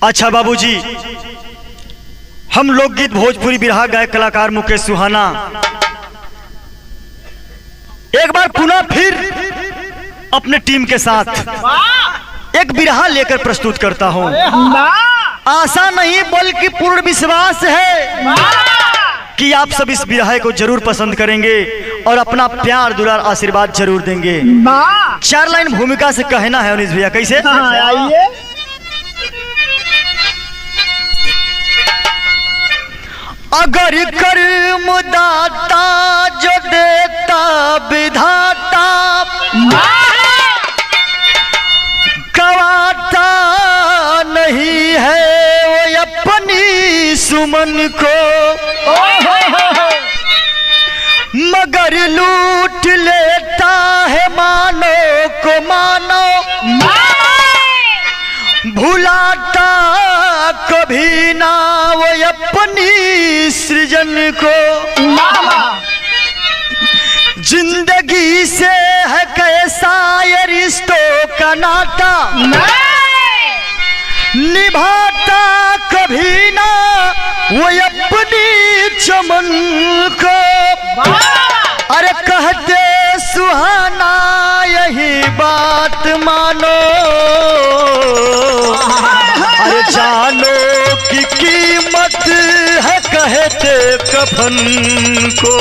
अच्छा बाबूजी, हम लोकगीत भोजपुरी बिरहा गायक कलाकार मुकेश सुहाना एक बार पुनः फिर अपने टीम के साथ एक बिरहा लेकर प्रस्तुत करता हूं। आशा नहीं बल्कि पूर्ण विश्वास है कि आप सब इस बिरहा को जरूर पसंद करेंगे और अपना प्यार दुलार आशीर्वाद जरूर देंगे। 4 लाइन भूमिका से कहना है अनिश भैया, कैसे? आइए। अगर कर्म दाता जो देता विधाता गवाता नहीं है वो अपनी सुमन को, मगर लूट लेता है मानो को मानो, भुलाता कभी ना वो अपनी सृजन को। जिंदगी से है कैसा ये रिश्तों का नाता, निभाता कभी ना वो अपनी चमन को। अरे कहते सुहाना यही बात मानो, अरे जानो की कीमत है कहते कफन को।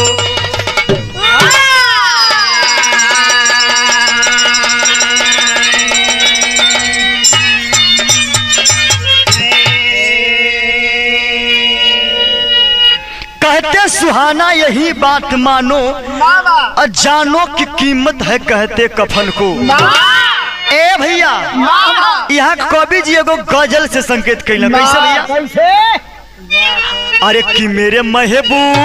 कहते सुहाना यही बात मानो, जानो की कीमत है कहते कफन को। ए भैया, यहाँ कवि जी एगो गजल से संकेत कैला, कैसे भैया? अरे कि मेरे महबूब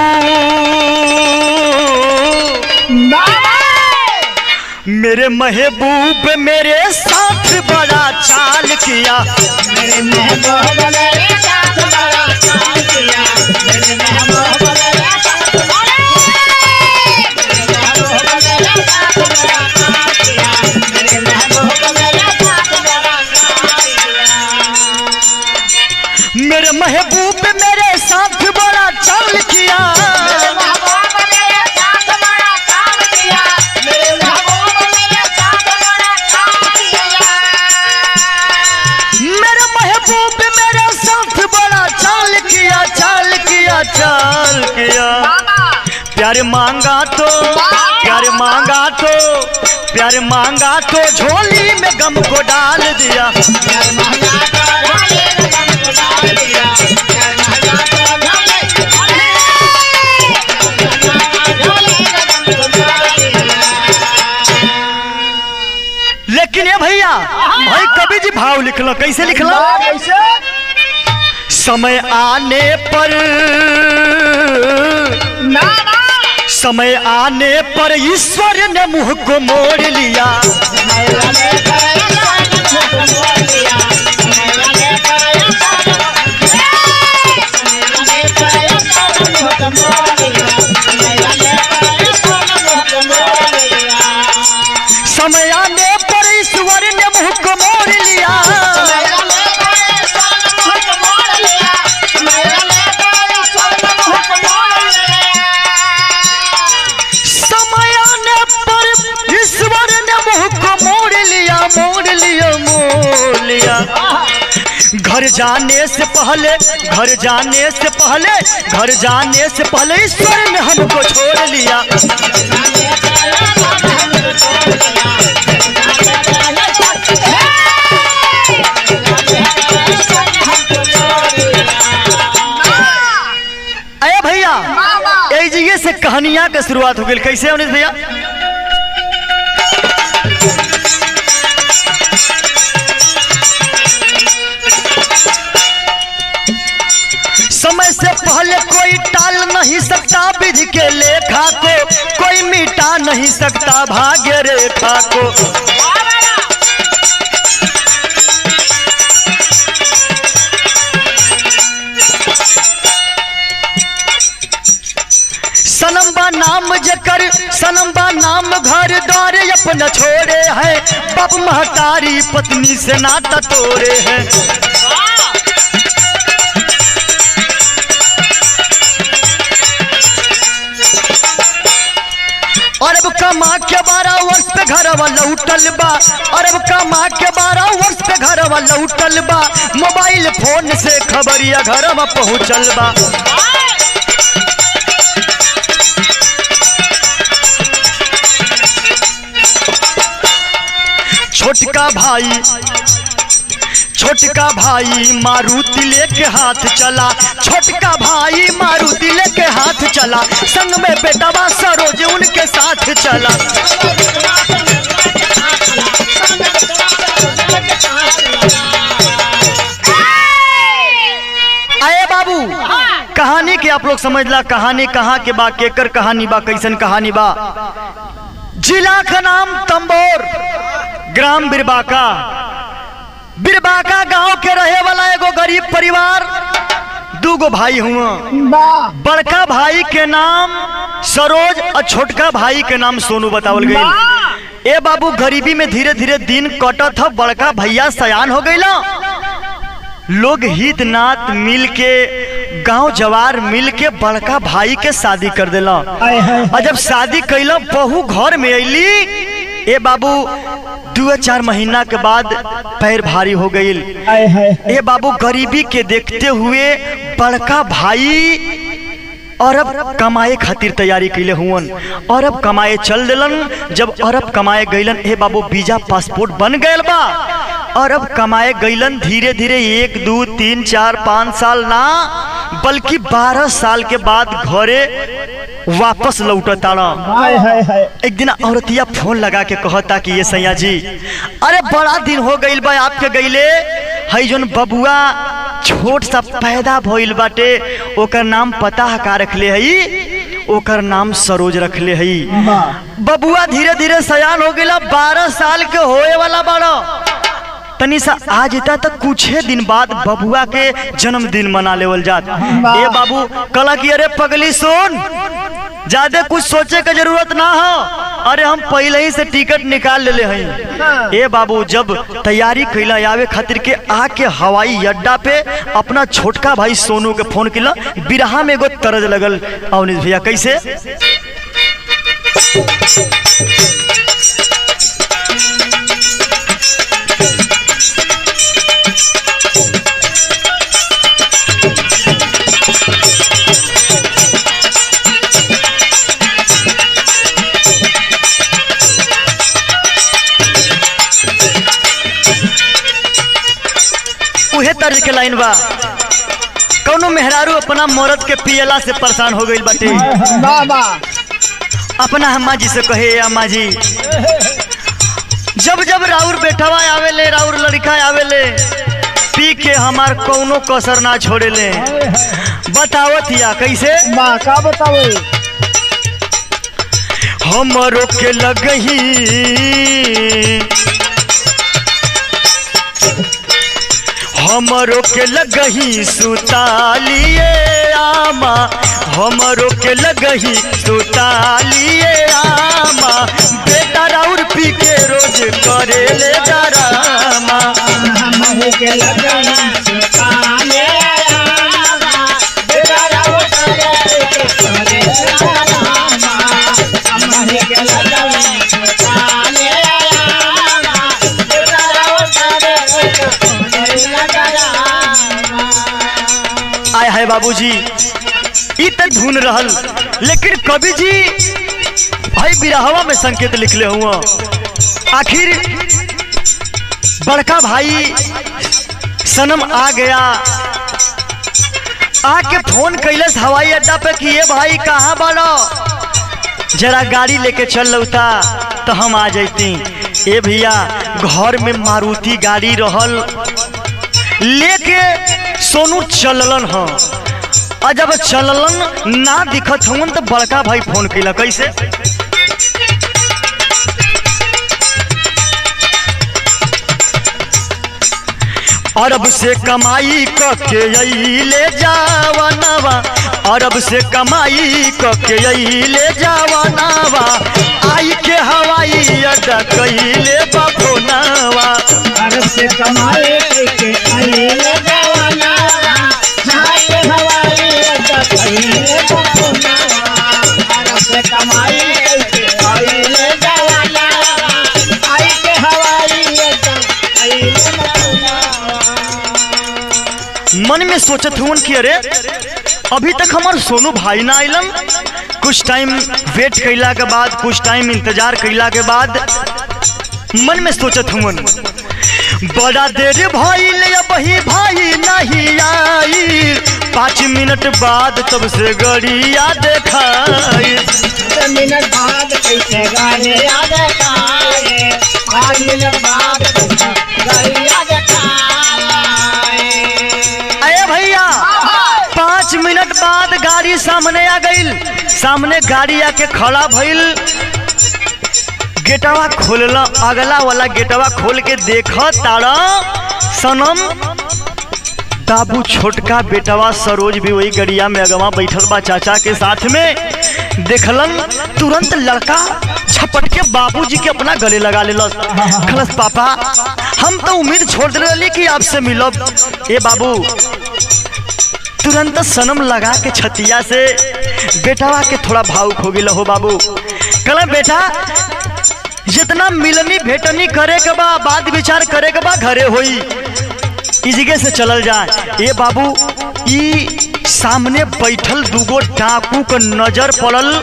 मेरे महबूब मेरे साथ बड़ा चाल किया, मेरे महबूब मेरे साथ बड़ा चाल किया, मेरे महबूब मेरे साथ बड़ा चाल किया, मेरे महबूब मेरे साथ बड़ा चाल किया, मेरे महबूब मेरे साथ बड़ा चाल किया, चाल किया। प्यार मांगा तो प्यार मांगा तो प्यार मांगा तो झोली में गम को डाल दिया, प्यार मांगा तो झोली में गम को डाल दिया, प्यार मांगा तो झोली में गम को डाल दिया। लेकिन ये भैया भाई कवि जी भाव लिखला, कैसे लिखला? समय आने पर समय आने पर ईश्वर ने मुंह को मोड़ लिया, समय आने पर ईश्वर ने मुंह को मोड़ लिया, घर जाने से पहले घर जाने से पहले घर जाने से पहले ईश्वर ने हमको छोड़ लिया। अरे भैया एक जगह से कहानियां की शुरुआत हो गई, कैसे अनिश भैया? समय से पहले कोई टाल नहीं सकता विधि के लेखा को, कोई मिटा नहीं सकता भाग्य रेखा को। सनम्बा नाम जकर सनम्बा नाम घर द्वार अपना छोड़े है, बाप महतारी पत्नी से नाता तोड़े हैं। अरब कमा के 12 वर्ष पे घरवा लौटल बा। अरब कमा के 12 वर्ष पे घरवा लौटल बा। मोबाइल फोन से खबरिया घरवा पहुँचल बा। छोटका भाई मारुति लेके हाथ चला। छोटका भाई मारुति लेके हाथ चला। संग में बेटवा सरोज उनके साथ चला। आए बाबू, कहानी के आप लोग समझ ला। कहानी कहाँ के बा, केकर कहानी बा, कैसन कहानी बा। जिला का नाम तंबोर, ग्राम बिरबाका। बिरबाका गांव के रहे वाला एगो गरीब परिवार। दूगो भाई हुआ। बड़का भाई के नाम सरोज और छोटका भाई के नाम सोनू बतावल गई। ए बाबू, गरीबी में धीरे धीरे दिन कटत था। बड़का भैया सयान हो गईला। लोग हित नात मिल के, गांव जवार मिल के बड़का भाई के शादी कर देला। और जब शादी कैला, बहू घर में अली। ए बाबू, 2-4 महीना के बाद पैर भारी हो गई। ए बाबू, गरीबी के देखते हुए बड़का भाई अरब कमाए खातिर तैयारी कैले हुवन। अरब कमाए चल दिलन। जब अरब कमाए गईलन, ए बाबू, वीजा पासपोर्ट बन गए बा। अरब कमाए गईलन। धीरे धीरे 1, 2, 3, 4, 5 साल ना, बल्कि 12 साल के बाद घरे वापस लौटता। एक दिन औरतिया फोन लगा के कहता कि ये सैया जी, अरे बड़ा दिन हो गईल बा आपके गईले। हई जोन बबुआ छोट सा पैदा भइल बाटे, ओकर नाम पता का रखले हई? ओकर नाम सरोज रखले हई। बबुआ धीरे धीरे सयान हो गईला। 12 साल के होए वाला बड़ा। तनी सा आ जाता तो कुछ दिन बाद बबुआ के जन्मदिन मना लेवल जात। ए बाबू कला की, अरे पगली सुन, ज्यादा कुछ सोचे का जरूरत ना हो। अरे हम पहले ही से टिकट निकाल ले हैं। ए बाबू, जब तैयारी कैला आवे खातिर के, आके हवाई अड्डा पे अपना छोटका भाई सोनू के फोन किला। बिरहा में एगो तरज लगल अवनीश भैया, कैसे? उहे तर्ज के लाइन बा। कौनो मेहरारू अपना मर्द के पियला से परेशान हो गई बाटे। अपना अम्मा जी से कहे, अम्मा जी, जब जब राउर बेटवा आवेले, राउर लड़का आवेले, पी के हमार कौनो कसर ना छोड़ेले। बतावत या कैसे? का बतावे? हमरो के लगही, हमरो के लगही सुतालिए आमा। हमरो के लगही सुतालिए आमा। बेटा राउर पी के रोज करे ले डरामा। हमरो के लगही सुतालिए आमा। बेटा राउर पी के करे ले डरामा। हमरो के लगही सुतालिए आमा। बेटा राउर पी के करे ले डरामा। आय है बाबूजी, ई तक धुन रहल, लेकिन कवि जी भाई बिरहवा में संकेत लिखले हुआ। आखिर बड़का भाई सनम आ गया, आके फोन कैलस हवाई अड्डा पे कि ये भाई कहाँ बाड़ा, जरा गाड़ी लेके चल लौटा तो हम आ जाती। ए भैया, घर में मारुति गाड़ी रहल, लेके सोनू चललन ह। और जब चललन ना दिखत हवन तो बड़का भाई फोन कैला, कैसे? अरब से कमाई कके अइले जावनवा। अरब से कमाई कके अइले जावनवा। आई के हवाई अड्डा कइले बफोनवा। अरब से कमाई के अइले जावनवा। आई के हवाई अड्डा कइले बफोनवा। अरब से कमाई के में सोचत हुन कि अरे अभी तक हमार सोनू भाई ना आइलन। कुछ टाइम वेट कैला के बाद, कुछ टाइम इंतजार कैला के बाद मन में सोचत हुन बड़ा देर भइल अबही भाई नहीं आई, 5 मिनट बाद तब से गड़िया देखाई। 5 मिनट बाद कैसे गड़िया देखाए, 5 मिनट बाद गड़िया देखाए। अरे भैया 5 मिनट बाद गाड़ी सामने आ गई। सामने गाड़ी आके खड़ा भइल, गेटवा खोलला, अगला वाला गेटवा खोल के देखा तारा सनम बाबू छोटका बेटवा सरोज भी वही गड़िया में अगवा बैठल बा चाचा के साथ में। देखलन तुरंत लड़का झपट के बाबूजी के अपना गले लगा लेलस। खलस पापा हम तो उम्मीद छोड़ दे रही कि आपसे मिलब। ए बाबू तुरंत सनम लगा के छतिया से बेटवा के थोड़ा भावुक हो गई हो बाबू। कहला बेटा जितना मिलनी भेटनी करे के बा, बात विचार करे के बा घरे होई, इस जगह से चलल जाए। ए बाबू ई सामने बैठल दूगो डाकू का नजर पड़ल।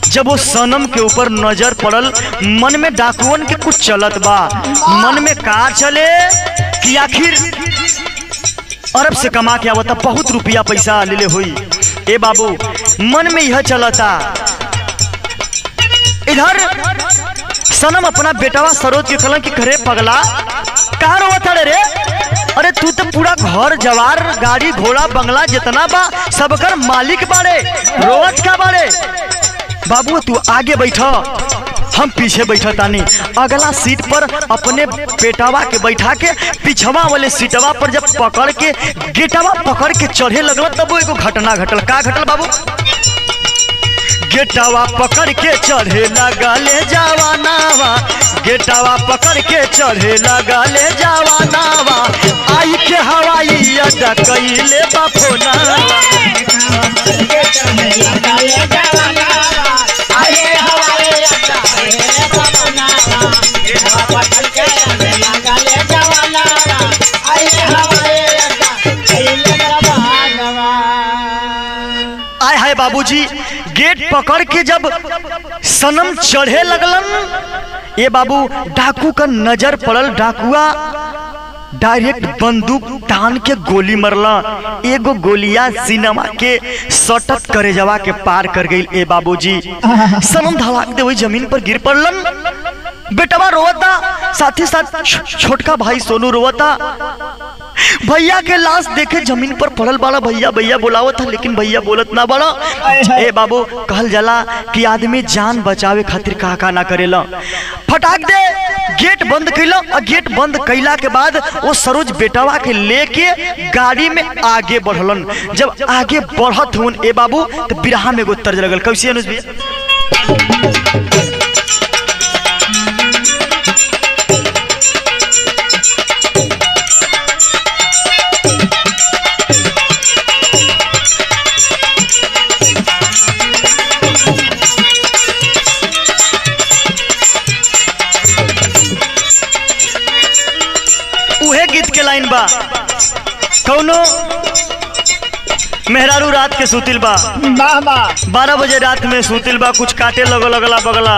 जब वो सनम के ऊपर नजर पड़ल, मन में डाकुअन के कुछ चलत बा। मन में कार चले कि आखिर अरब से कमा के आवता, बहुत रुपया पैसा ले ले हुई। ए बाबू मन में यह चलता। इधर सनम अपना बेटवा सरोज के कहलन कि करे पगला कहाँ रोवत रे? अरे तू तो पूरा घर जवार गाड़ी घोड़ा बंगला जितना बा सबकर मालिक बाड़े, रोवत का बाड़े? बाबू तू आगे बैठा, हम पीछे बैठा तानी। अगला सीट पर अपने बेटवा के बैठा के पिछवा वाले सीटवा पर जब पकड़ के गेटवा पकड़ के चढ़े लगल, तब एगो घटना घटल। का घटल बाबू? गेटवा पकड़ के चढ़े लगले जवानावा, गेटवा पकड़ के चढ़े लगले जवानावा, आई के हवाई अड्डा कइले बाफोनावा। आय हाय बाबूजी गेट पकड़ के जब सनम चढ़े लगलन, ये बाबू डाकू का नजर पड़ल। डाकुआ डायरेक्ट बंदूक तान के गोली मरला। एगो गोलिया सिनेमा के सटत करे जवा के पार कर गई। ए बाबूजी सनम धड़ाक दे वही जमीन पर गिर पड़लन। बेटवा रोवता, साथ ही साथ छोटका भाई सोनू रोवता। भैया के लाश देखे जमीन पर पड़ल बाड़ा, भैया भैया बुलावत था लेकिन भैया बोलत ना बड़ा। ए बाबू कहल जाला कि आदमी जान बचावे खातिर का ना करेला। फटाक दे गेट बंद कैला, और गेट बंद कैला के बाद वो सरोज बेटवा के लेके गाड़ी में आगे बढ़लन। जब आगे बढ़त हुन ए बाबू तो बिरहा में एगो तर्ज लगल। कैसे अनुज भैया? गीत के लाइन बा, कौनो मेहरारू रात के सुतिल बा, 12 बजे रात में सुतिल बा, कुछ काटे लगो लगला बगला।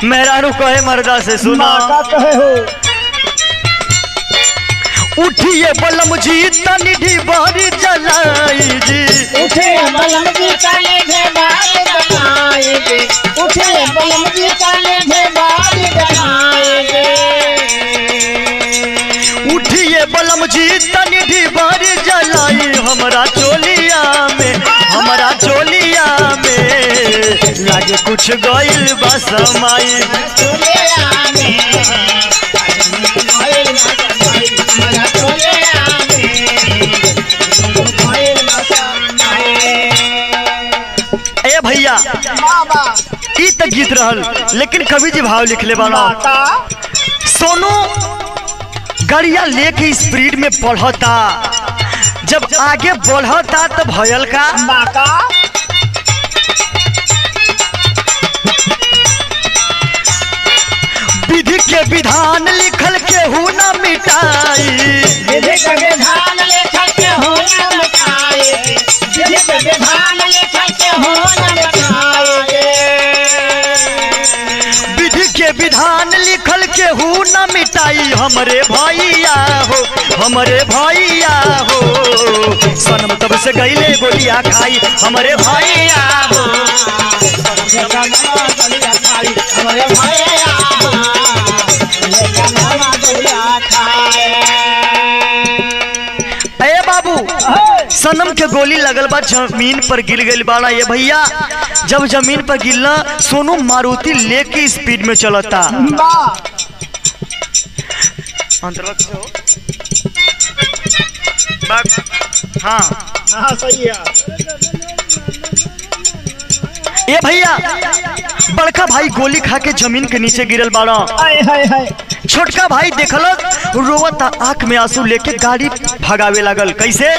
मेहरारू कहे मर्दा से सुना उठिए बलम जी तनी ढिबारी जलाई जी, उठिए बलम जी तनी ढिबारी जलाई जी, उठिए बलम जी तनी ढिबारी जलाई जी, उठिए बलम जी तनी ढिबारी जलाई हमरा चोलिया में, हमरा चोलिया में लागे कुछ गइल बा समाई, चोलिया में भैया ई तक गीत रहल, लेकिन कवि जी भाव लिखले वाला सोनू गाड़िया लेके स्पीड में बढ़ता, जब आगे बढ़ता तब भयल का विधि के विधान लिखल केहू न मिटाई, विधि के विधान हमरे भैया हो, हमरे भैया हो। सनम तब से गईले गोलियां खाई, हमरे भैया हो। अरे बाबू, सनम के गोली लगल बा, जमीन पर गिर गई बाड़ा। ये भैया जब जमीन पर गिरला, सोनू मारुति लेके स्पीड में चलता। हाँ हाँ सही है। ये भैया बड़का भाई गोली खा के जमीन के नीचे गिरल बाड़ा। छोटका भाई देखल रोवता, आंख में आंसू लेके गाड़ी भगावे लागल। कैसे?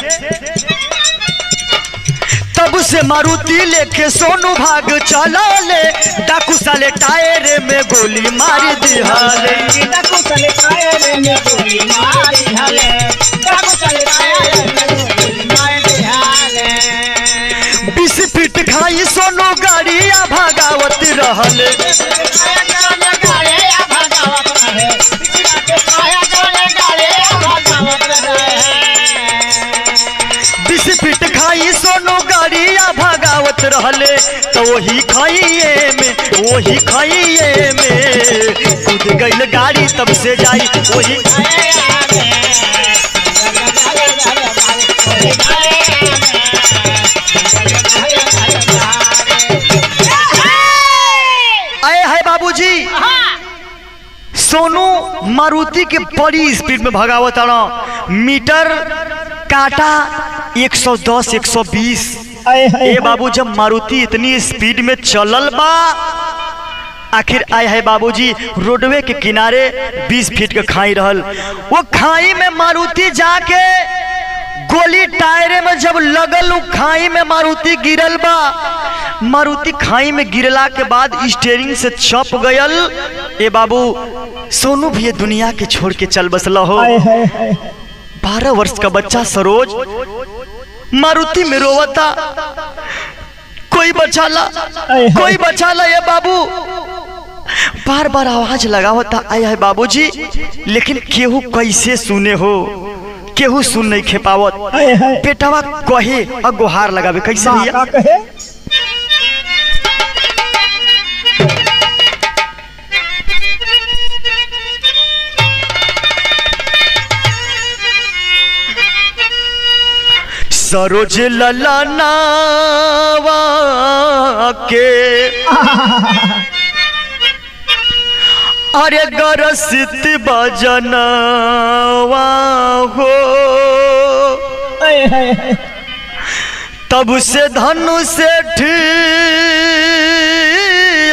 तब से मारुति लेके सोनू भाग चला ले, डाकू साले टायर में गोली मार दिहाले। डाकू साले टायर में गोली मार दिहाले, डाकू साले टायर में गोली मार दिहाले। 20 फीट खाई सोनू गाड़िया भगावत रहले। 20 फीट खाई सोनू गाड़िया भगावत रहले। तो वही खाइए में कूद गईल गाड़ी, तब से जाई वही। आए है बाबूजी, सोनू मारुति के बड़ी स्पीड में भगावत आना। मीटर काटा 110 120। ए बाबू, जब मारुति इतनी स्पीड में चलल बा, आखिर आए है बाबूजी रोडवे के किनारे 20 फीट के खाई रहल। वो खाई में मारुति जाके गोली टायरे में जब लगल, खाई में मारुति गिरल बा। मारुति खाई में गिरला के बाद स्टीयरिंग से चप गयल। ए बाबू, सोनू भी ये दुनिया के छोड़ के चल बसला हो। 12 वर्ष का बच्चा सरोज मारुति में रोवता, कोई बचाला, कोई बचाला। ये बाबू बार बार आवाज लगावता। आया है बाबूजी, लेकिन केहू कैसे सुने हो, केहू सुन नहीं खेपावत। बेटावा कहे और गुहार लगावे। कैसे भैया? सरोज ललनावा के अरे गरसित बजनवा हो। तब से धनु से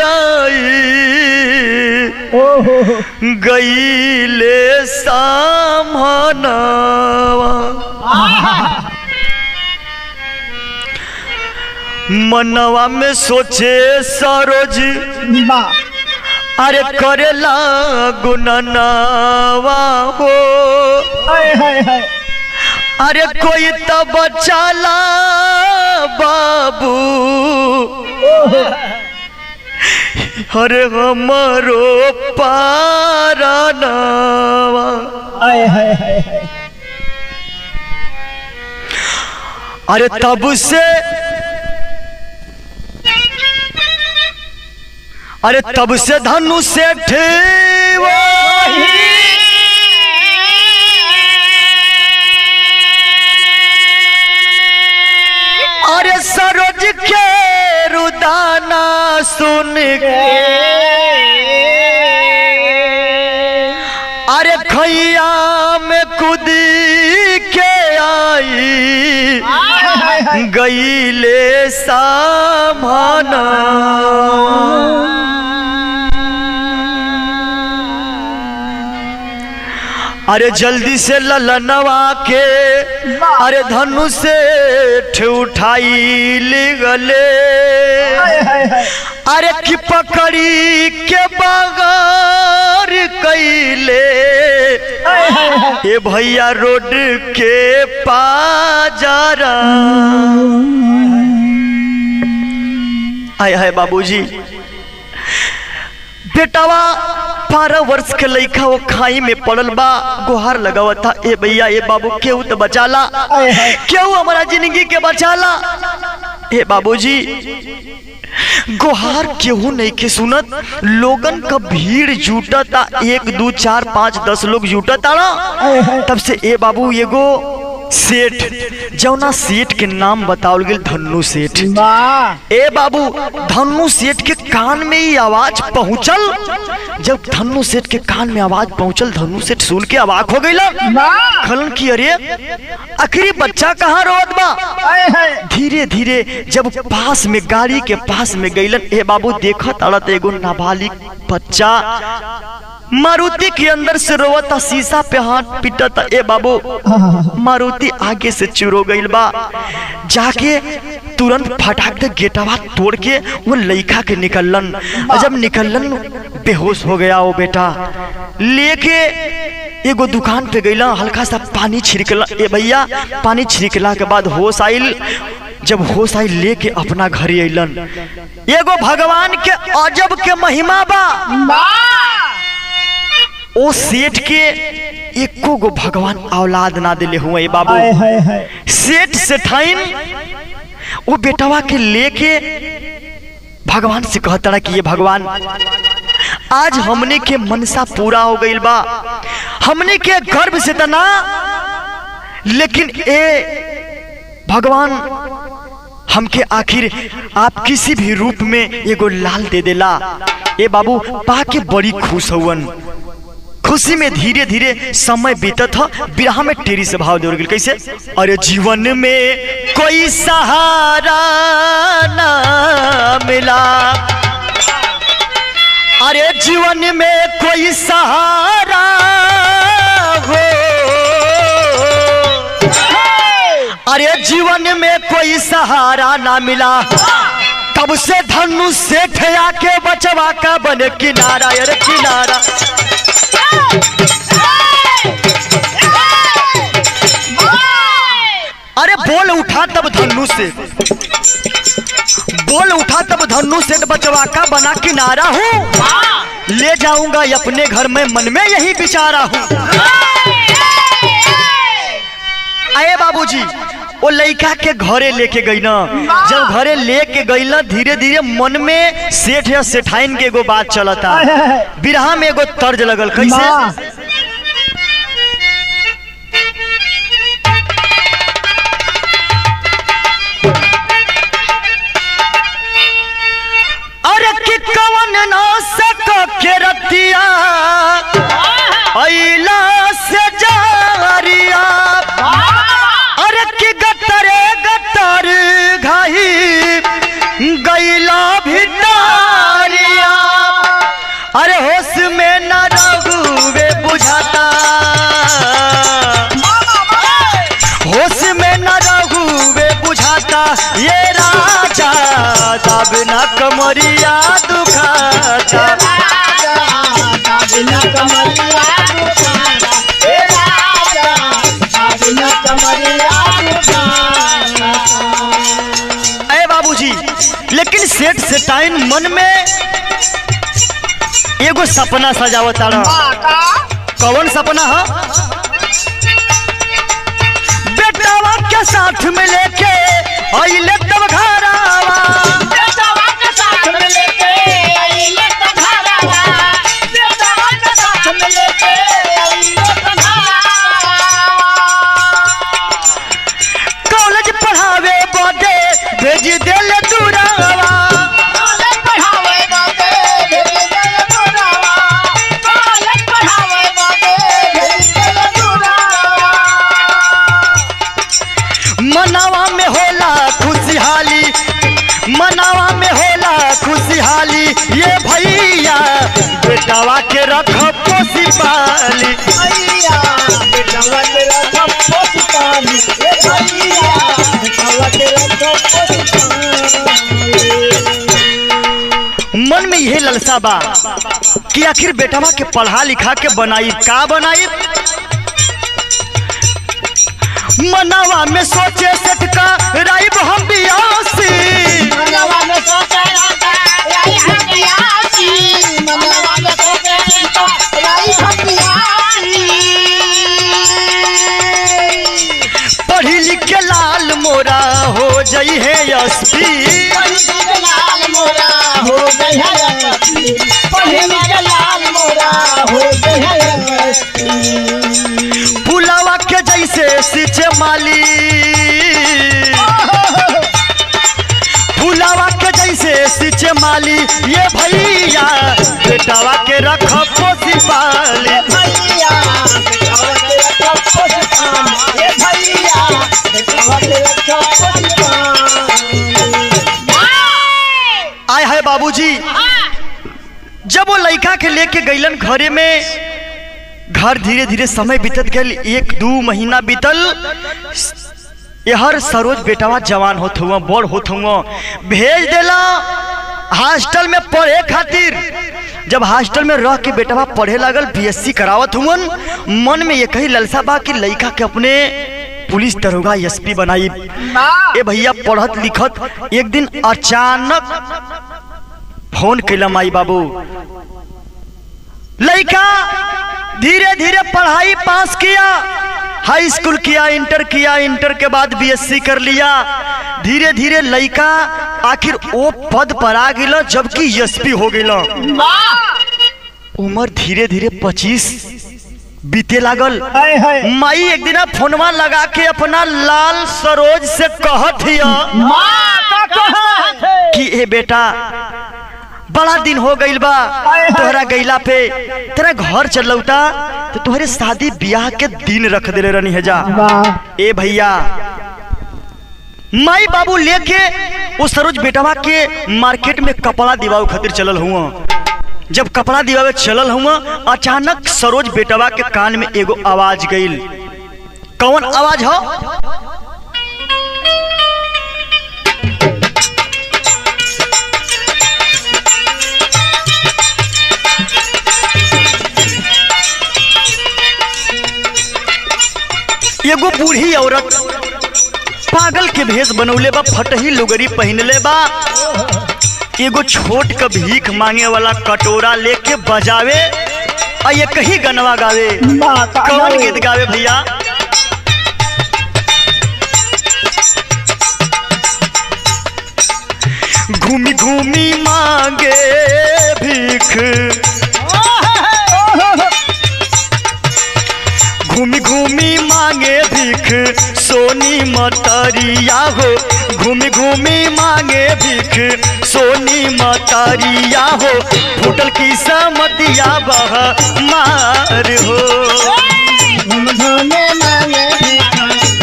आई गईले सामनावा। मनवा में सोचे सरोज, अरे करेला गुननावा हो। अरे कोई तो बचाला बाबू, अरे हमारो पारानावा। अरे तब से, अरे तब से धनु से अरे सरोज के रुदाना सुन के, अरे खैया में कूदी के आई गईले सामना। अरे जल्दी से ललनवा के, अरे धनु से उठाई ले गले। अरे की पकड़ी के बगार कैले। ये भैया रोड के पाजारा। आया है बाबूजी, बेटावा 12 वर्ष के लड़का वो खाई में पड़ल बा, गुहार लगावा था, ए भैया ए बाबू केहू तो बचाला, केहू हमारा जिंदगी के बचाला। ए बाबूजी गुहार केहू नहीं के सुनत, लोगन का भीड़ जुटता, 1 2 4 5 10 लोग जुटता ना। तब से ए बाबू एगो सेठ, जौना सेठ के नाम बतावल गेल धन्नू सेठ। ए बाबू धन्नू सेठ के कान में ये आवाज पहुंचल। जब धन्नू सेठ के कान में आवाज पहुंचल, धन्नू सेठ सुन के अवाक हो गई, खलन की अरे आखिरी बच्चा कहाँ रोत बा। धीरे धीरे जब पास में गाड़ी के पास में गईलन, ए बाबू देखत अड़त एगो नाबालिग बच्चा मारुति के अंदर से रोवता, शीशा पे हाथ पिटता। ए बाबू मारुति आगे से चुरो गईल बा, जाके तुरंत फटाक दे गेटवा तोड़ के वो लइका के निकलन। और जब निकलन बेहोश हो गया वो बेटा, लेके एगो दुकान पे गईला, हल्का सा पानी छिड़कला। ए भैया पानी छिड़कला के बाद होश आइल। जब होश आई लेके अपना घर अइलन। एगो भगवान के अजब के महिमा बा, ओ सेठ के एको गो भगवान औलाद ना दिले हुए बाबू। सेठ सेठाइन वो बेटवा के लेके भगवान से कहता कि ये भगवान आज हमने के मनसा पूरा हो गई बा, हमने के गर्भ से तना, लेकिन ए भगवान हमके आखिर आप किसी भी रूप में एगो लाल दे देला। ए बाबू पाके बड़ी खुश हुवन। खुशी में धीरे धीरे समय बीतत था, बिरहा में टेरी से भाव दे। कैसे? अरे जीवन में कोई सहारा ना मिला, अरे जीवन में कोई सहारा हो, अरे जीवन में कोई सहारा ना मिला, तब से धन्नू सेठ आके बचवा का बने किनारा। अरे किनारा अरे बोल उठा तब धन्नू से, बोल उठा तब धन्नू से बचवा का बना किनारा हूँ, ले जाऊंगा अपने घर में, मन में यही विचारा हूँ। आए बाबूजी वो लड़का के घरे लेके गई ना, जब घरे लेके गई ना, धीरे धीरे मन में सेठ या सेठाइन के एगो बात चलता, बिरहा में एगो तर्ज लगल। कैसे? अरे कि कवन ना सक के रतिया अइला से जारिया, अरे कि गतरे गतर घाही गईला भितारिया, अरे होश में न रहुवे बुझाता, होश में न रहुवे बुझाता, ये राजा तब न कमरिया दुखाता, अरे बाबूजी लेकिन सेठ सेठाइन मन में एगो सपना सजावता रहा। कौन सपना है? बेटवा के साथ में लेके आइले तब घरावा, बेटवा के साथ में लेके आइले तब घरावा, बेटवा के साथ में लेके आइले तब घरावा, कॉलेज पढ़ावे बदे भेज देले दूरावा, कॉलेज पढ़ावे बदे भेज देले दूरावा, कॉलेज पढ़ावे बदे भेज देले दूरावा। मनावा में होला खुशहाली, मनावा में होला खुशहाली, ये भैया बेटवा के रखो पोसी पाली, भैया बेटवा के रखो पोसी पाली, ये भैया बेटवा के रखो पोसी पाली। मन में यह ललसा बा कि आखिर बेटवा के पढ़ा लिखा के बनाई, का बनाई? मनावा में सोचे सटका राइब हम बियासी, मनावा में सोचे राइब हम बियासी, मनावा में सोचे गई है एसपी। लाल मोरा हो गई है एसपी, लाल मोरा हो गई है एसपी। फुलावा के जैसे सींचे माली, फुलावा के जैसे सींचे माली, ये भैया बेटावा के रख पोसी पाली। भैया बेटावा के रख पोसी पाली, ये भैया बेटावा के रख पोसी पाली। आय है बाबूजी, जब वो लड़का के लेके गईलन घरे में, घर धीरे धीरे समय बीतत गल, 1-2 महीना बीतल। यहर सरोज बेटावा जवान होत हुआ, बड़ होत हुआ, भेज देला हॉस्टल में पढ़े खातिर। जब हॉस्टल में रह के बेटावा पढ़े लागल, बीएससी करावत हुवन। मन में ये कही ललसा बा कि लड़का के अपने पुलिस दरोगा एसपी बनाई। ए भैया पढ़त लिखत एक दिन अचानक फोन कैला माई बाबू। लड़का धीरे धीरे पढ़ाई पास किया, हाई स्कूल किया, इंटर के बाद बीएससी कर लिया। धीरे धीरे लड़का आखिर वो पद पर आ गया, जबकि एसपी हो गया। उम्र धीरे धीरे 25 बीते लागल। माई एक दिन फोनवा लगा के अपना लाल सरोज से कहत हिया कि ए बेटा, बड़ा दिन हो गईल बा तोहरा गईला पे, तेरा घर चलौता तो तोहरे शादी ब्याह के दिन रख देले रहनी है जा। ए भैया, माई बाबू लेके वो सरोज बेटवा के मार्केट में कपड़ा दिवाओ खातिर चलल हुआ। जब कपड़ा दिवावे चलल हुआ, अचानक सरोज बेटवा के कान में एगो आवाज गईल। कौन आवाज हो? एगो बूढ़ी औरत पागल के भेष बनौले बा, फटही लुगरी पहनले बा, एगो छोट का भीख मांगे वाला कटोरा लेके बजावे आ ये कहीं गनवा गावे। कौन गीत गावे भैया? घूमी घूमी मांगे भीख, घूमी घूमी मांगे भीख, सोनी मतरिया हो। घूमी घूमी मांगे भीख, सोनी मतरिया हो। फूटल की समतिया बह मार हो। घूमे मांगे भीख,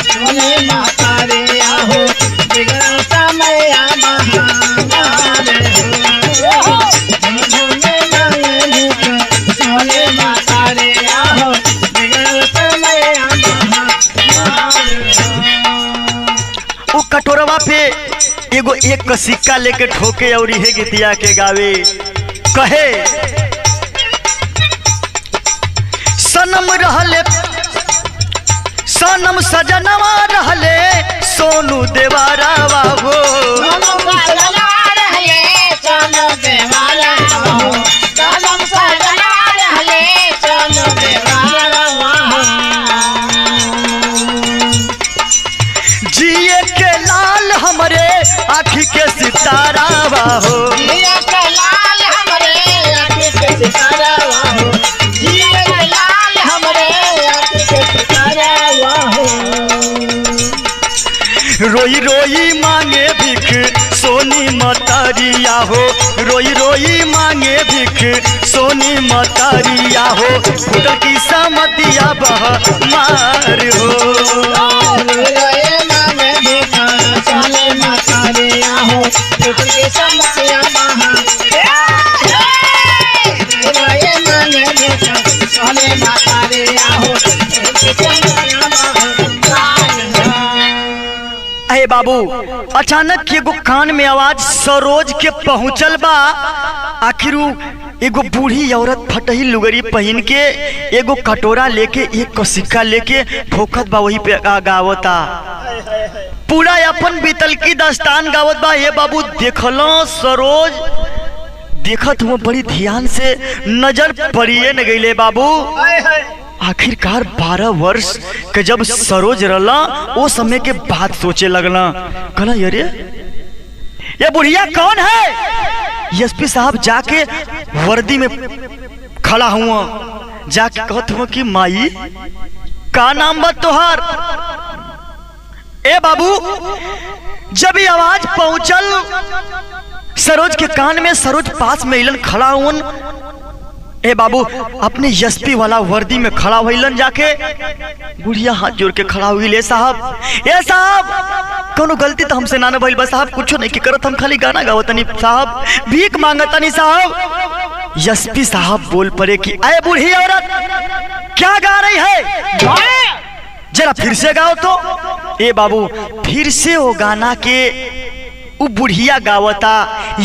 सोनी मतरिया हो। बिगड़ समया महामार हो। घूमे मांगे भीख, सोनी मतरिया हो। वो कटोरवा पे एगो एक का सिक्का लेके ठोके और ये गीतिया के गावे। कहे सनम रहले, सनम सजनवा रहले, सोनू देवारावा हो। जिए के लाल हमरे आँखी के सितारा हो। जिए के लाल हमरे आँखी के सितारा हो। जिए के लाल हमरे आँखी के सितारा हो। रोई रोई मांगे भीख, सोनी मतरिया हो। रोई रोई मांगे भीख, सोनी मतरिया हो। फूटल की समतिया बह मार हो। अरे बाबू, अचानक एगो कान में आवाज सरोज के पहुंचल बा। आखिर एगो बूढ़ी औरत फटही लुगरी पहन के एगो कटोरा लेके एक को सिक्का लेके ठोकत बा, वही पे गावता। पूरा अपन बीतल की दास्तान गावत बा। ये बाबू देखलो सरोज, देखत हुआ बड़ी ध्यान से, नजर पड़िए न गईले बाबू। आखिरकार 12 वर्ष के जब सरोज रला वो समय के बात सोचे लगला, कहला अरे ये बुढ़िया कौन है। एसपी साहब जाके वर्दी में खड़ा हुआ, जाके कहत हुआ कि माई का नाम बा तोहार। ए बाबू, जब ये आवाज पहुंचल सरोज के कान में, सरोज पास में इलन खड़ा हुन। ए बाबू अपने एसपी वाला वर्दी में खड़ा हुईलन, जाके बुढ़िया हाथ जोड़ के खड़ा हुई। ले साहब, ए साहब कोनो गलती तो हमसे ना भइल बा साहब, कुछ नहीं की करत, हम खाली गाना गावतनी साहब, भीख मांगतनी साहब। एसपी साहब बोल पड़े कि अरे बूढ़ी औरत क्या गा रही है, जरा फिर से गाओ तो। ए बाबू फिर से वो गाना के वो बुढ़िया गावता,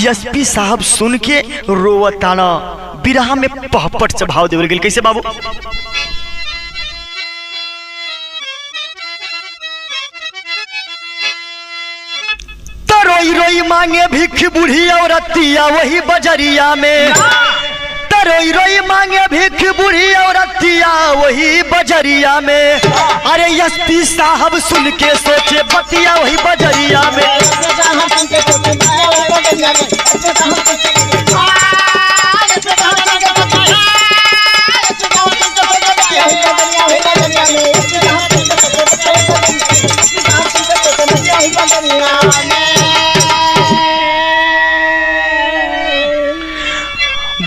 एसपी साहब सुन के रोवता ना, बिरहा में पहपट से भाव देवल गेल। कैसे बाबू, तो रोई रोई मांगे भिख बुढ़ी औरतिया वही बजरिया में, तो रोई रोई मांगे भिख बुढ़ी औरतिया वही बजरिया में। अरे एसपी साहब सुन के सोचे बतिया वही बजरिया में।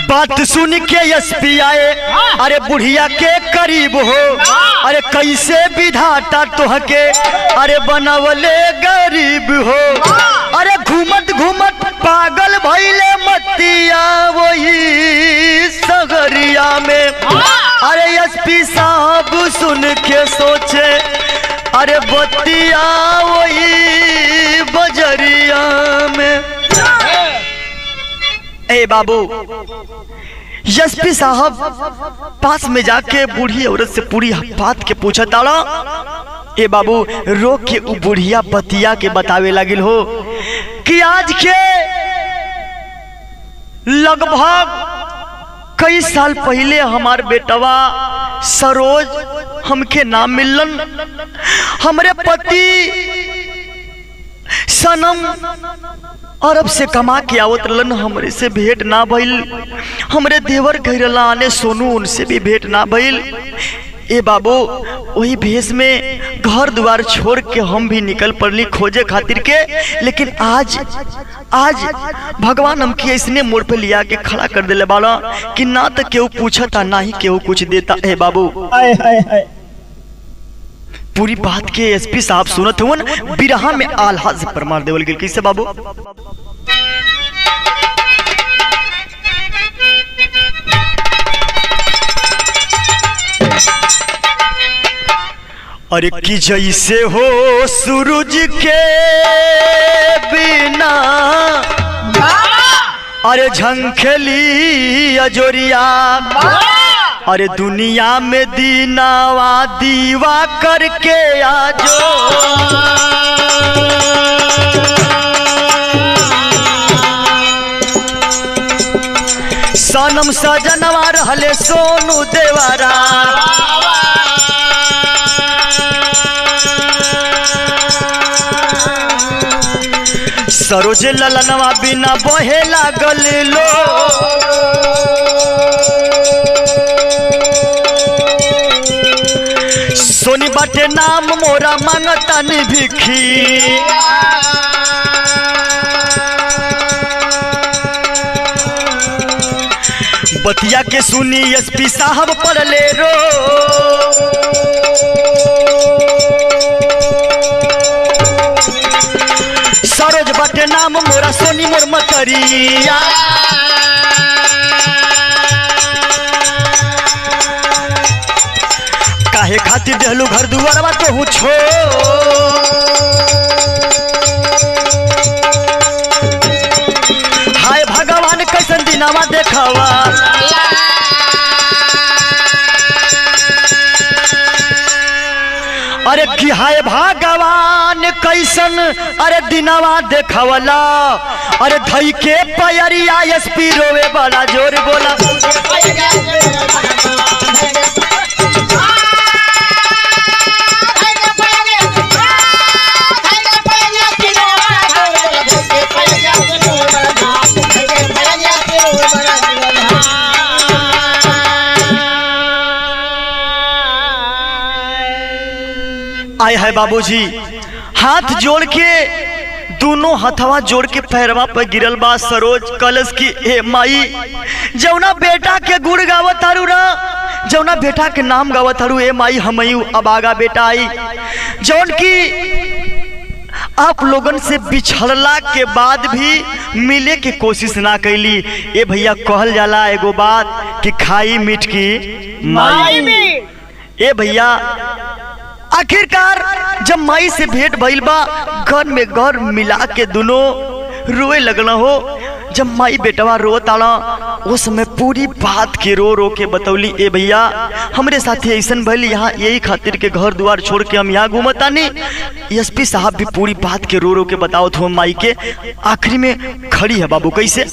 बात सुन के एसपी आए, अरे बुढ़िया के करीब हो, अरे कैसे विधाता तोहके अरे बनवले गरीब हो। अरे घूमत घूमत पागल भइले मतिया वही सगरिया में। अरे एसपी साहब सुन के सोचे अरे बतिया वही बजरिया में। ए बाबू, एसपी साहब पास में जाके बूढ़ी औरत से पूरी बात के पूछा ताड़ा। ए बाबू रोक के उ बुढ़िया बतिया के बतावे लगिल हो कि आज के लगभग कई साल पहले हमार बेटवा सरोज हमके नाम मिलन, हमरे पति सनम अरब से कमा के आवत रहलन, हमरे से भेंट ना भइल। हमरे देवर घरला आने सोनू, उनसे भी भेंट ना भइल। ए बाबू वही भेष में घर द्वार छोड़ के हम भी निकल पड़ली खोजे खातिर के, लेकिन आज भगवान हमके इसने मोड़ पे लिया के खड़ा कर देले बाला कि ना तो केहू पूछता ना ही केहू कुछ देता। ए बाबू पूरी बात के एसपी साहब सुनत हुन, बिरहा में आल्हा से परमार देवल गेल। कैसे बाबू, अरे कि जैसे हो सूरज के बिना अरे झंखली अजोरिया, अरे दुनिया में दीनावा दीवा करके आजो। सनम सजनवा रहले सोनू देवारा, सरोज ललनवा बिना बहे लागल लो। सोनी बाटे नाम मोरा मांगतन भिखी, बतिया के सुनी एसपी साहब पड़ले रो। सरोज बाटे नाम मोरा सोनी मोर मतरिया, काहे खातिर देहलू घर दुआरवा तो छो। हाय भगवान कैसन दिनावा देखावा, अरे कि हाय भगवान कैसन अरे दिनावा देखावला। अरे धई के पैरिया एसपी रोवे बड़ा जोर बोला। आए है बाबूजी, हाथ जोड़ के दोनों हथवा जोड़ के पैरवा पर गिरल बा सरोज कलश की ए माई, जौना बेटा के गुड़ गावत तारू रा, जौना बेटा के नाम गावत तारू ए माई, हमयू अबागा बेटा आई जौन की आप लोगन से बिछड़ला के बाद भी मिले के कोशिश ना कैली। ए भैया कहल जाला एगो बात कि खाई मीठ की माई। ए भैया आखिरकार जब माई से भेंट भइल बा, घर में घर मिला के दोनों रोए लगना हो। जब माई बेटवा रोताला उस समय पूरी बात के रो रो के बतौली। ए भैया हमरे साथी ऐसन भइल, यहाँ यही खातिर के घर द्वार छोड़ के हम यहाँ घूमतानी। एसपी साहब भी पूरी बात के रो रो के बताओ तो माई के आखिरी में खड़ी है बाबू कैसे।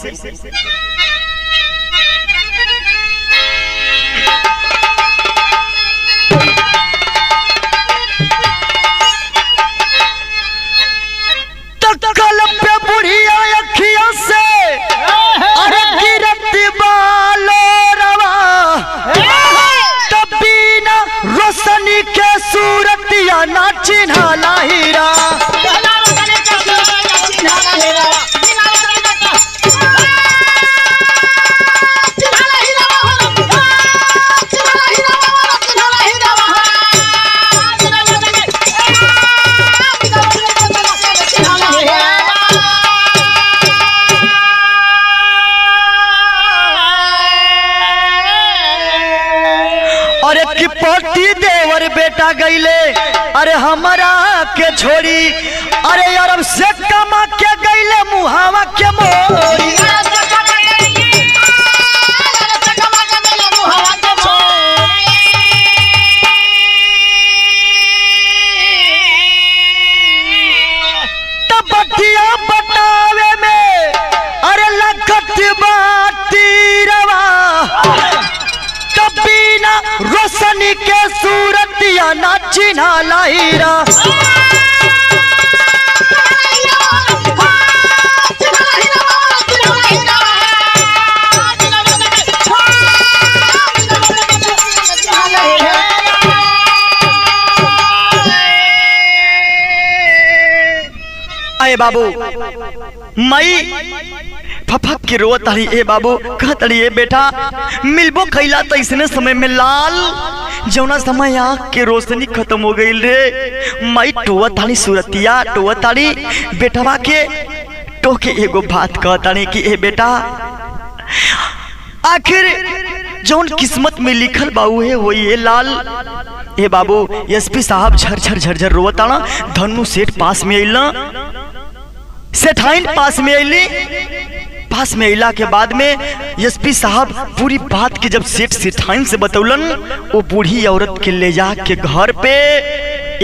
कल पे बुढ़िया अखियों से अरे गिरत बालो रवा, तब बिना रोशनी के सूरतिया ना चिन्हाला हीरा। कि पोती देवर बेटा गईले अरे हमारा के छोड़ी, अरे अरब से कमा के गईले मुहावा के मोरी। तब बतिया बतावे में अरे लगत बाती रवा, बिना रोशनी के सूरतिया ना चिन्हाला हीरा। अरे बाबू मई फफक के रोत तारी। ए बाबू कहतड़ी ए बेटा मिलबो खैला तो इसने समय में लाल, जौना समय आँख के रोशनी खत्म हो गई रे। माई टोवत तारी सूरतिया टोवत तारी बेटवा के टोके एगो बात कहतानी कि ए बेटा आखिर जौन किस्मत में लिखल बाऊ है वही है लाल। ए बाबू एसपी साहब झरझर झरझर रोवत ताना। धनु सेठ पास में अइला, सेठाइन पास में अइली। पास में अइला के बाद में एसपी साहब पूरी बात की जब सेठ सेठाइन से बतौलन, वो बूढ़ी औरत के ले जा के घर पे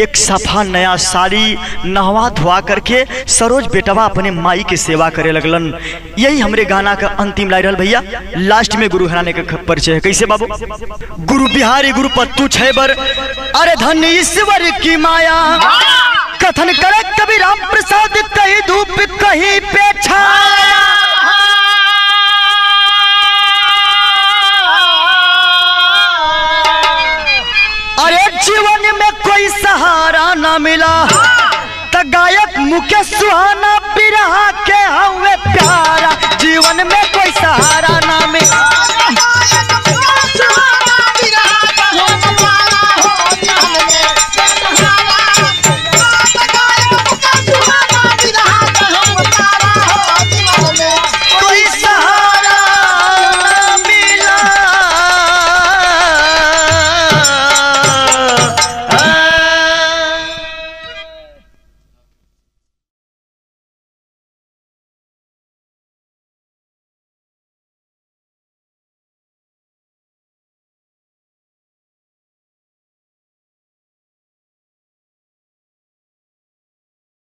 एक सफा नया साड़ी नहवा धुआ करके सरोज बेटवा अपने माई के सेवा करे लगलन। यही हमरे गाना का अंतिम लाइन रहल भैया। लास्ट में गुरु घराने का परिचय है कैसे बाबू। गुरु बिहारी गुरु पत्तू छैबर, अरे धन ईश्वर की माया, कथन करे कभी राम प्रसाद, कहीं धूप कहीं पे छाया। अरे जीवन में कोई सहारा ना मिला तो गायक मुकेश सुहाना बिरहा के हवे प्यारा, जीवन में कोई सहारा